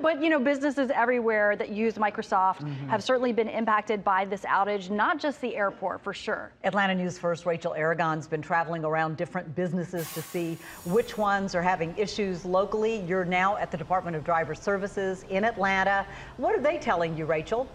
But, businesses everywhere that use Microsoft have certainly been impacted by this outage, not just the airport, for sure. Atlanta News First Rachel Aragon's been traveling around different businesses to see which ones are having issues locally. You're now at the Department of Driver Services in Atlanta. What are they telling you, Rachel?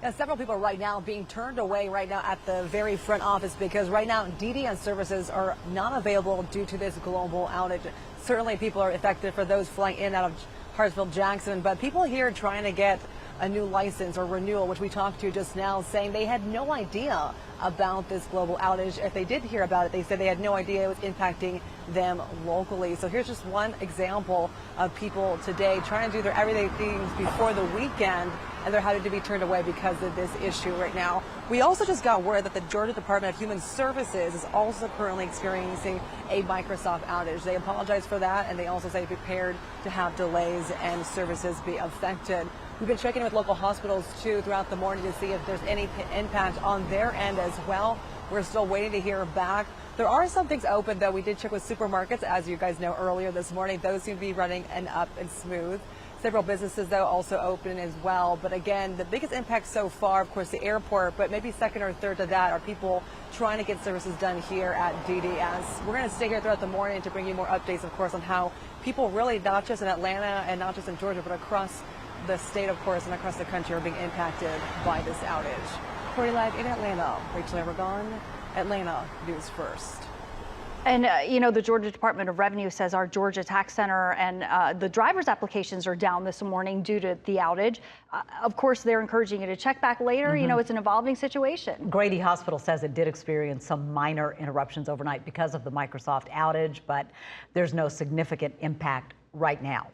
Now, several people right now being turned away right now at the very front office because right now DDS services are not available due to this global outage. Certainly people are affected for those flying in and out of Hartsfield-Jackson, but people here trying to get a new license or renewal, which we talked to just now, saying they had no idea about this global outage. If they did hear about it, they said they had no idea it was impacting them locally. So here's just one example of people today trying to do their everyday things before the weekend, and they're having to be turned away because of this issue right now. We also just got word that the Georgia Department of Human Services is also currently experiencing a Microsoft outage. They apologize for that, and they also say prepared to have delays and services be affected. We've been checking with local hospitals, too, throughout the morning to see if there's any impact on their end as well. We're still waiting to hear back. There are some things open, though. We did check with supermarkets, as you guys know, earlier this morning. Those seem to be running and up and smooth. Several businesses, though, also open as well. But again, the biggest impact so far, of course, the airport, but maybe second or third to that are people trying to get services done here at DDS. We're going to stay here throughout the morning to bring you more updates, of course, on how people really, not just in Atlanta and not just in Georgia, but across the state, of course, and across the country are being impacted by this outage. Reporting live in Atlanta, Rachel Aragon, Atlanta News First. And, the Georgia Department of Revenue says our Georgia Tax Center and the driver's applications are down this morning due to the outage. Of course, they're encouraging you to check back later. It's an evolving situation. Grady Hospital says it did experience some minor interruptions overnight because of the Microsoft outage, but there's no significant impact right now.